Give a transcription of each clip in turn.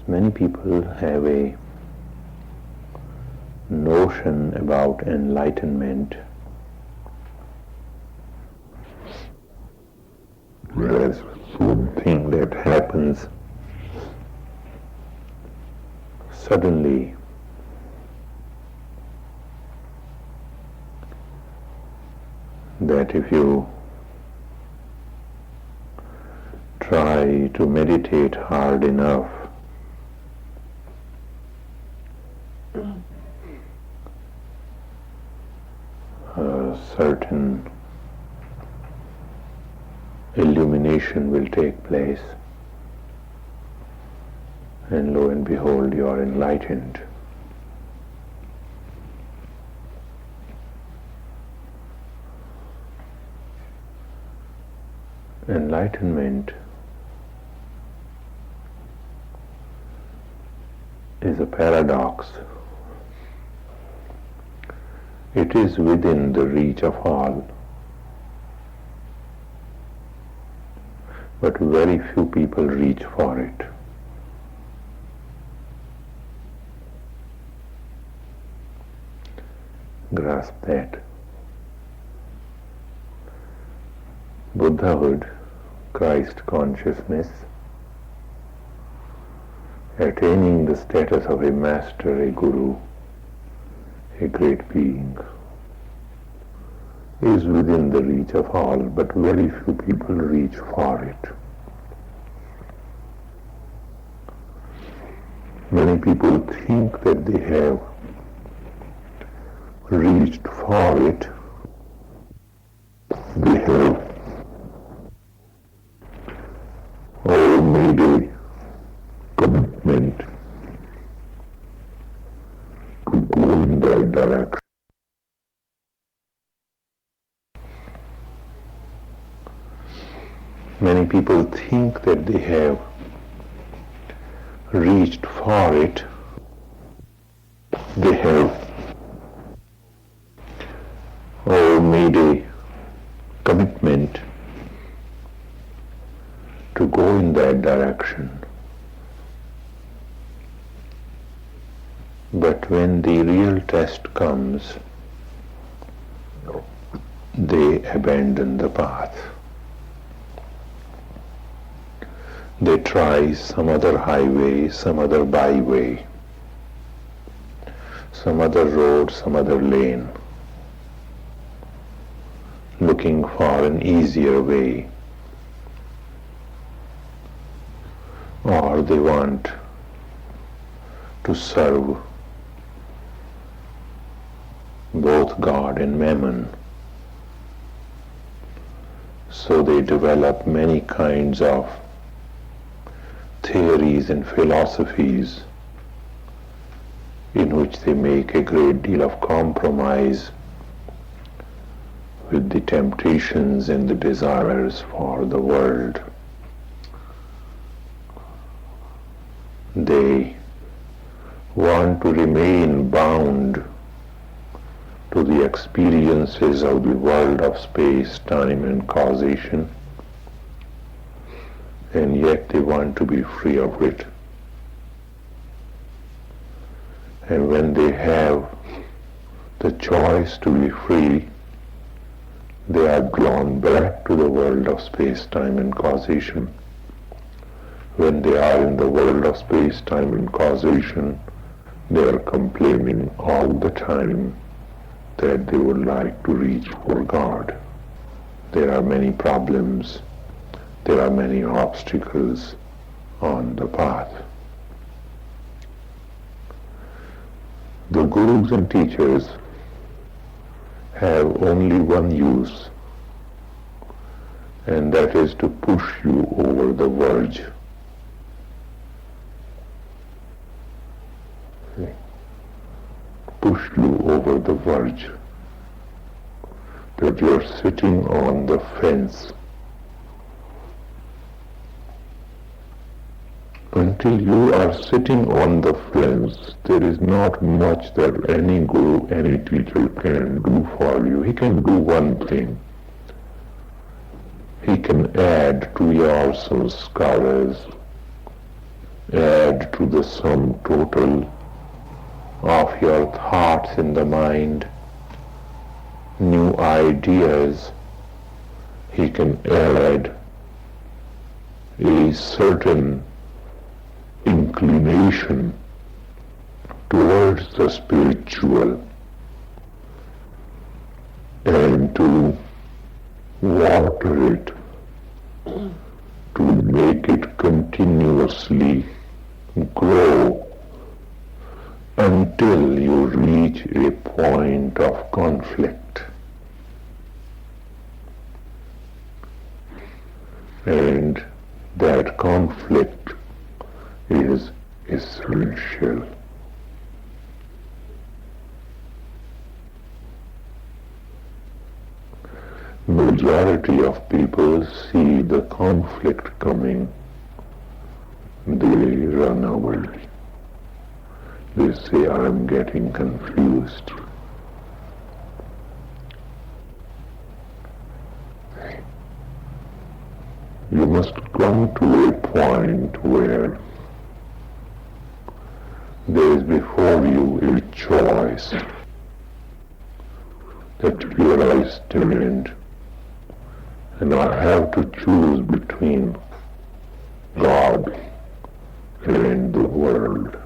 Many people have a notion about enlightenment as something that happens suddenly, that if you try to meditate hard enough, a certain illumination will take place, and lo and behold, you are enlightened. Enlightenment is a paradox. It is within the reach of all, but very few people reach for it. Grasp that. Buddhahood, Christ consciousness, attaining the status of a master, a guru, a great being, is within the reach of all, but very few people reach for it. Many people think that they have reached for it. They have made a commitment to go in that direction. Many people think that they have reached for it. They have made a commitment to go in that direction. But when the real test comes, they abandon the path. They try some other highway, some other byway, some other road, some other lane, looking for an easier way. Or they want to serve both God and Mammon. So they develop many kinds of theories and philosophies in which they make a great deal of compromise with the temptations and the desires for the world. They want to remain bound to the experiences of the world of space, time, and causation, and yet they want to be free of it. And when they have the choice to be free, they are drawn back to the world of space, time, and causation. When they are in the world of space, time, and causation, they are complaining all the time that they would like to reach for God. There are many problems, there are many obstacles on the path. The gurus and teachers have only one use, and that is to push you over the verge. Push you over the verge, that you're sitting on the fence. Until you are sitting on the fence, there is not much that any guru, any teacher can do for you. He can do one thing. He can add to your sanskaras add to the sum total of your thoughts in the mind, new ideas. He can add a certain inclination towards the spiritual, and to water it, to make it continuously grow until you reach a point of conflict. And that conflict is essential. Majority of people see the conflict coming, they run away. They say, I'm getting confused. You must come to a point where there is before you a choice that here I stand and I have to choose between God and the world.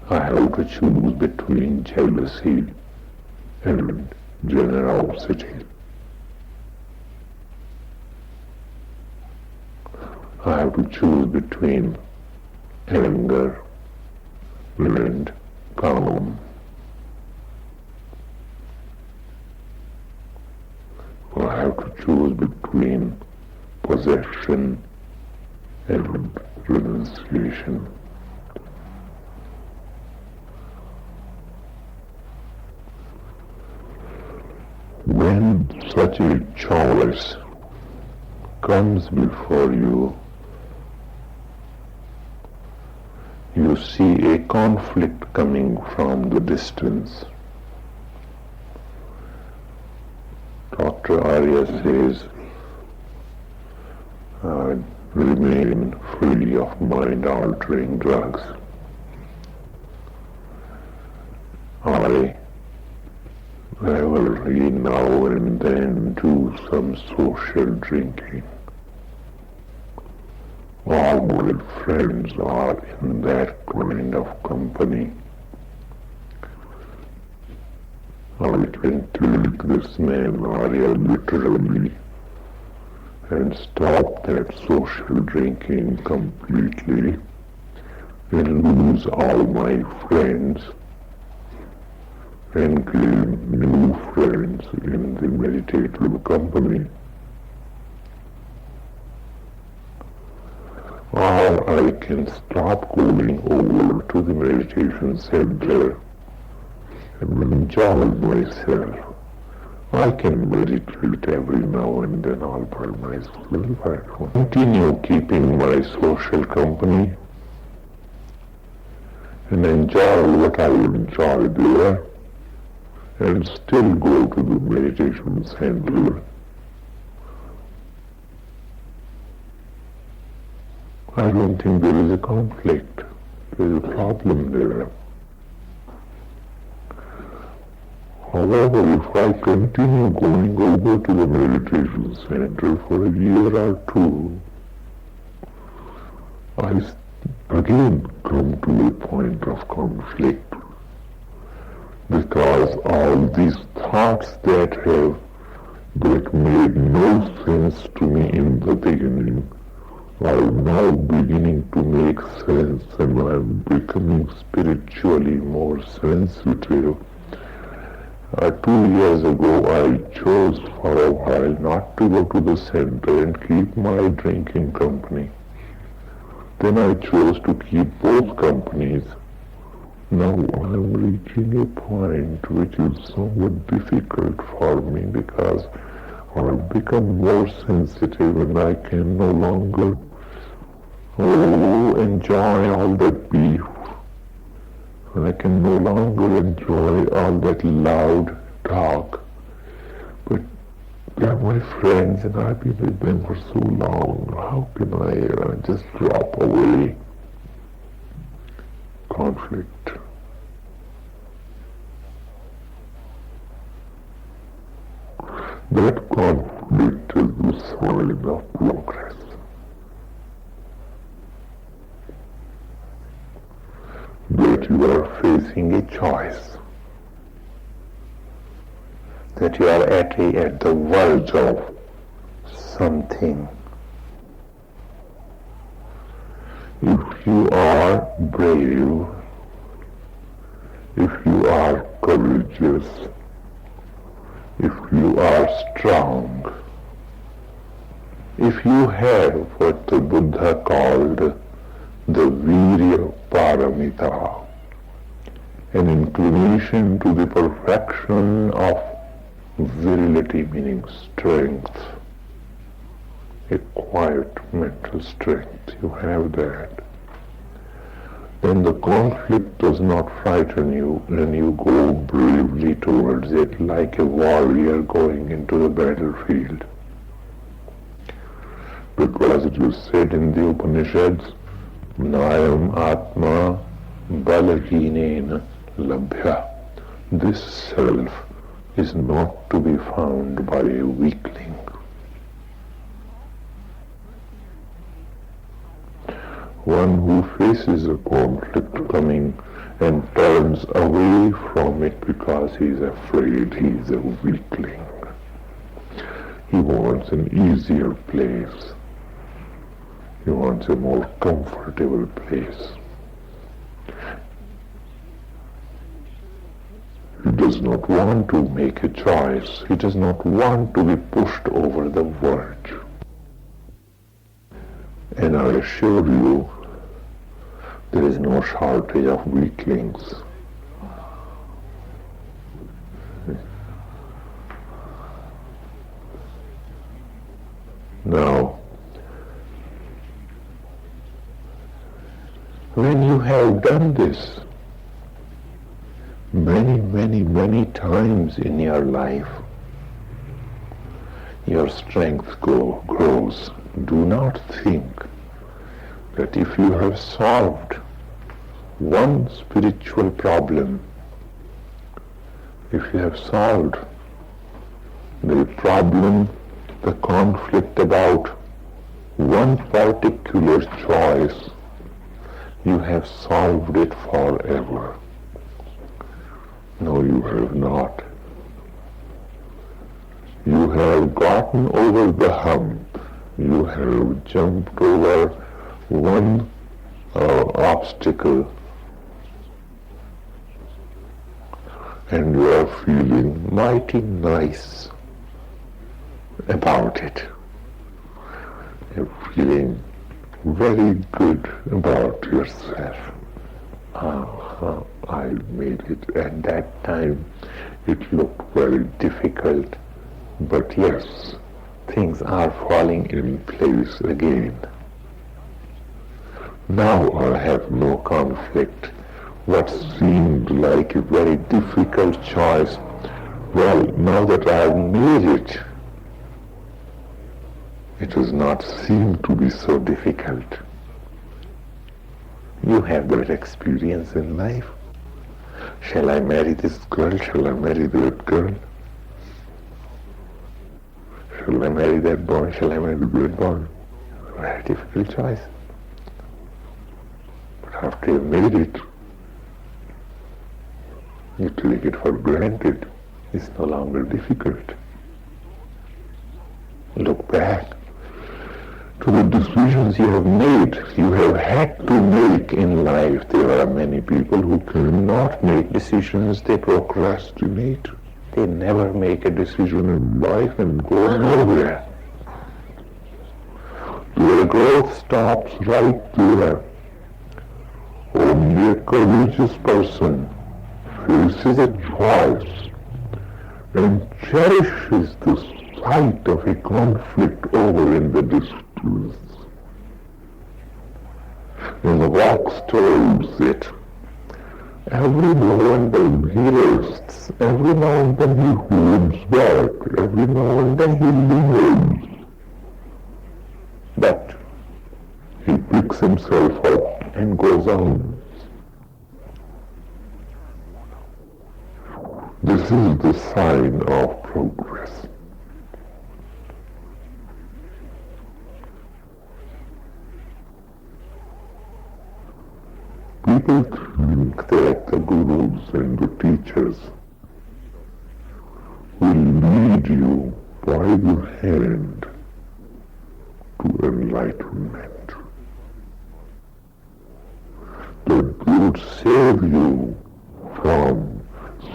I have to choose between jealousy and generosity. I have to choose between anger and calm. I have to choose between possession and renunciation. When such a choice comes before you, you see a conflict coming from the distance. Dr. Arya says, remain free of mind-altering drugs. I will now and then do some social drinking. All my friends are in that kind of company. I can take this man Arya literally and stop that social drinking completely and lose all my friends and gain new friends in the meditative company. Or I can stop going over to the meditation center and enjoy myself. I can meditate every now and then all by myself. I continue keeping my social company and enjoy what I enjoy there and still go to the meditation center. I don't think there is a conflict. There is a problem there. However, if I continue going over to the meditation center for a year or two, I again come to a point of conflict, because all these thoughts that made no sense to me in the beginning are now beginning to make sense, and I am becoming spiritually more sensitive. 2 years ago, I chose for a while not to go to the center and keep my drinking company. Then I chose to keep both companies. Now I am reaching a point which is somewhat difficult for me, because I've become more sensitive and I can no longer enjoy all that beef. I can no longer enjoy all that loud talk. But They are my friends and I've been with them for so long. How can I just drop away? Conflict. That conflict is the soil of progress. That you are facing a choice. That you are at the verge of something. If you are brave, if you are courageous, if you are strong, if you have what the Buddha called the Virya Paramita, an inclination to the perfection of virility, meaning strength, a quiet mental strength, you have that, then the conflict does not frighten you and you go bravely towards it like a warrior going into the battlefield. Because it was said in the Upanishads, Nayam Atma Balahinena Labhya. This self is not to be found by a weakling. One who faces a conflict coming and turns away from it because he is afraid, he is a weakling. He wants an easier place. He wants a more comfortable place. He does not want to make a choice. He does not want to be pushed over the verge. And I assure you, there is no shortage of weaklings. Now, when you have done this many times in your life, your strength grows. Do not think that if you have solved one spiritual problem, if you have solved the problem, the conflict about one particular choice, you have solved it forever. No, you have not. You have gotten over the hump. You have jumped over one obstacle and you are feeling mighty nice about it. You're feeling very good about yourself. I made it. At that time it looked very difficult, but yes, things are falling in place again. Now I have no conflict. What seemed like a very difficult choice, well, now that I have made it, it does not seem to be so difficult. You have that experience in life. Shall I marry this girl? Shall I marry that girl? Shall I marry that boy? Shall I marry that boy? Very difficult choice. But after you've made it, you take it for granted. It's no longer difficult. Look back to the decisions you have made, you have had to make in life. There are many people who cannot make decisions, they procrastinate. They never make a decision in life and go nowhere. Their growth stops right there. Only a courageous person faces a choice and cherishes the sight of a conflict over in the distance. And walks towards it. Every now and then he rests, every now and then he limps back. Every now and then he lingers. But he picks himself up and goes on. This is the sign of progress. People think that the gurus and the teachers will lead you by the hand to enlightenment. That they would save you from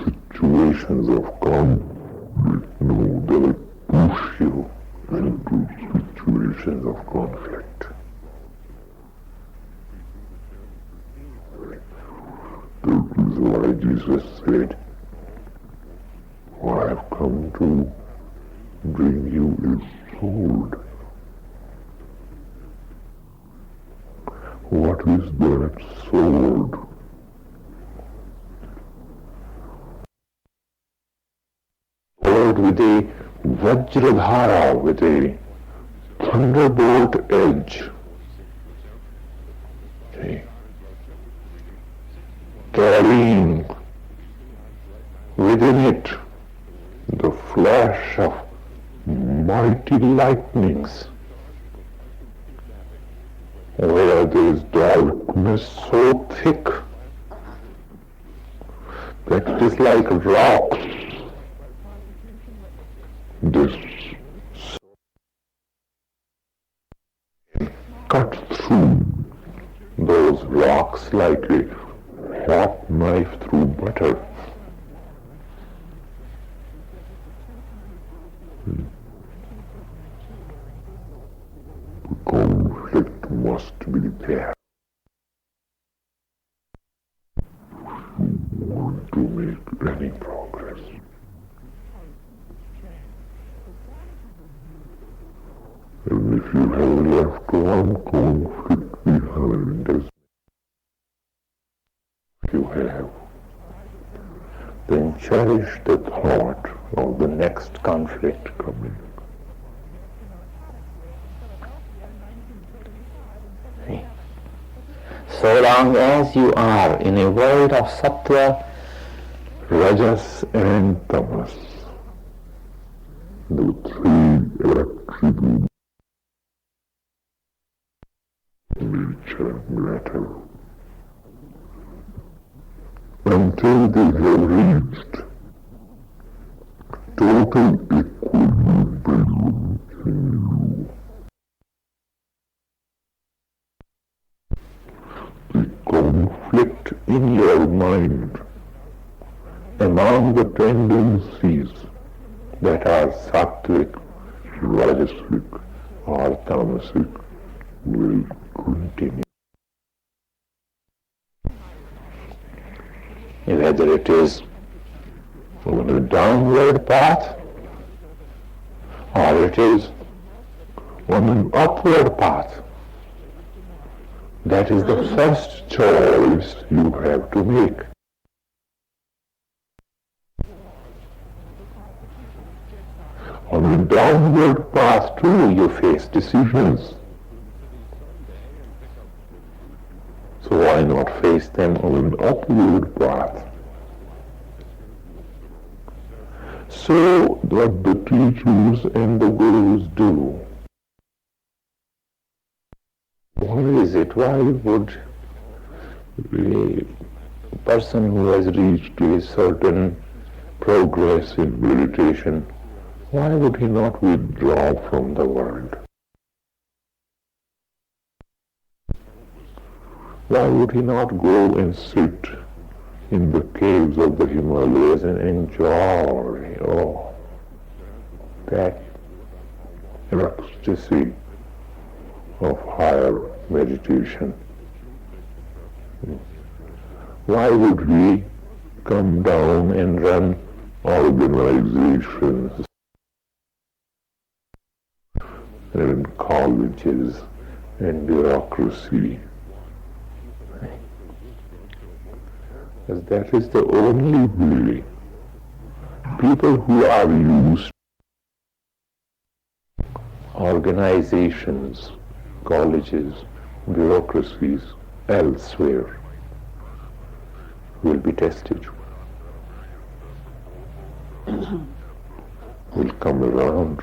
situations of conflict. No, they will push you into situations of conflict. That is why Jesus said, "I have come to bring you a sword." What is that sword? Sword with a Vajradhara, with a thunderbolt edge. Okay. Carrying within it the flash of mighty lightnings, where there is darkness so thick that it is like rock. This cut through those rocks like a hot knife through butter. The conflict must be there. You want to make any progress. And if you have left one conflict behind, as you have, then cherish the thought of the next conflict coming. So long as you are in a world of sattva, rajas and tamas, the three electrical nature matter, until they have reached total equilibrium in you. The conflict in your mind among the tendencies that are sattvic, rajasic or tamasic will continue. Whether it is on a downward path or it is on an upward path, that is the first choice you have to make. On a downward path too, you face decisions. So why not face them on an upward path? So what the teachers and the gurus do. Why is it? Why would a person who has reached a certain progress in meditation, why would he not withdraw from the world? Why would he not go and sit in the caves of the Himalayas and enjoy, that ecstasy of higher meditation? Why would we come down and run organizations and colleges and bureaucracy? Because that is the only way People who are used organizations, colleges, bureaucracies elsewhere will be tested, will come around,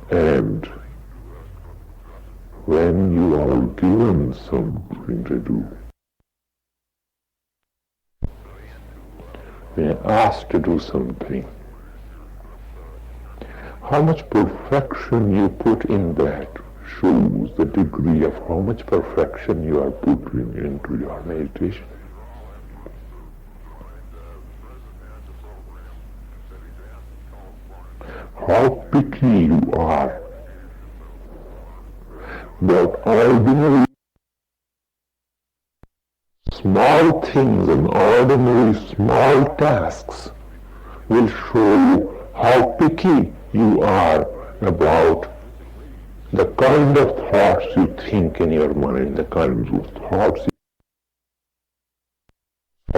and when you are given something to do, when you're asked to do something, how much perfection you put in that shows the degree of how much perfection you are putting into your meditation. How picky you are about ordinary small things and ordinary small tasks will show how picky you are about the kind of thoughts you think in your mind, the kinds of thoughts you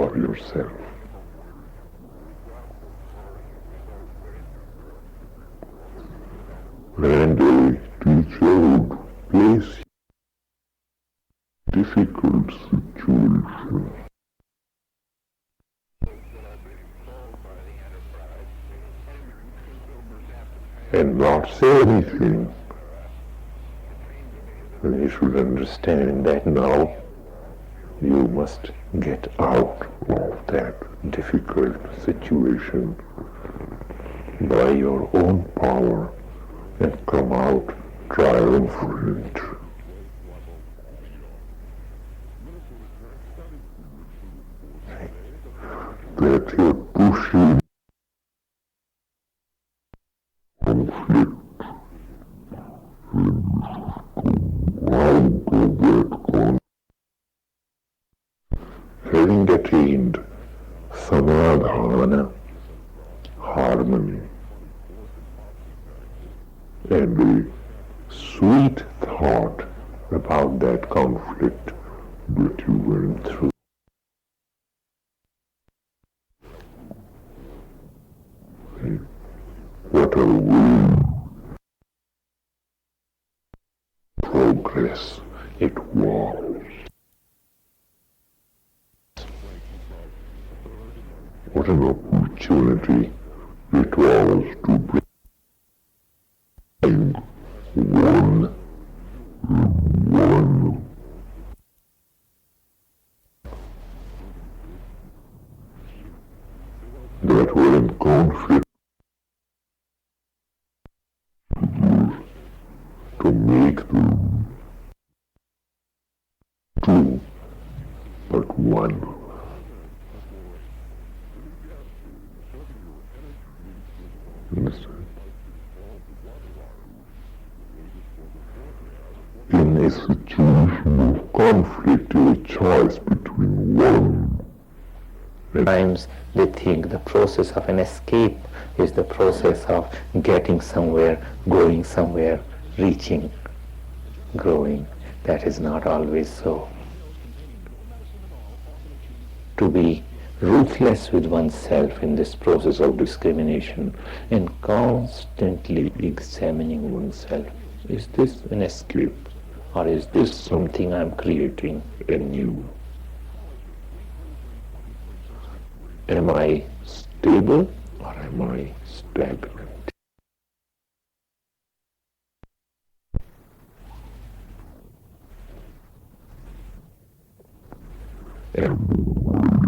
of yourself. And a teacher would place difficult situation and not say anything. And you should understand that now you must get out of that difficult situation by your own power and come out triumphant. That you're pushing conflict out of that conflict, having attained samadhana, harmony, and a sweet thought about that conflict that you went through. What a way progress it was. What an opportunity it was to bring one that were in conflict to make them two but one. Understand? In a situation of conflict, a choice between one. At times they think the process of an escape is the process of getting somewhere, going somewhere, reaching, growing. That is not always so. To be ruthless with oneself in this process of discrimination and constantly examining oneself. Is this an escape or is this something I'm creating anew? Am I stable or am I stagnant? And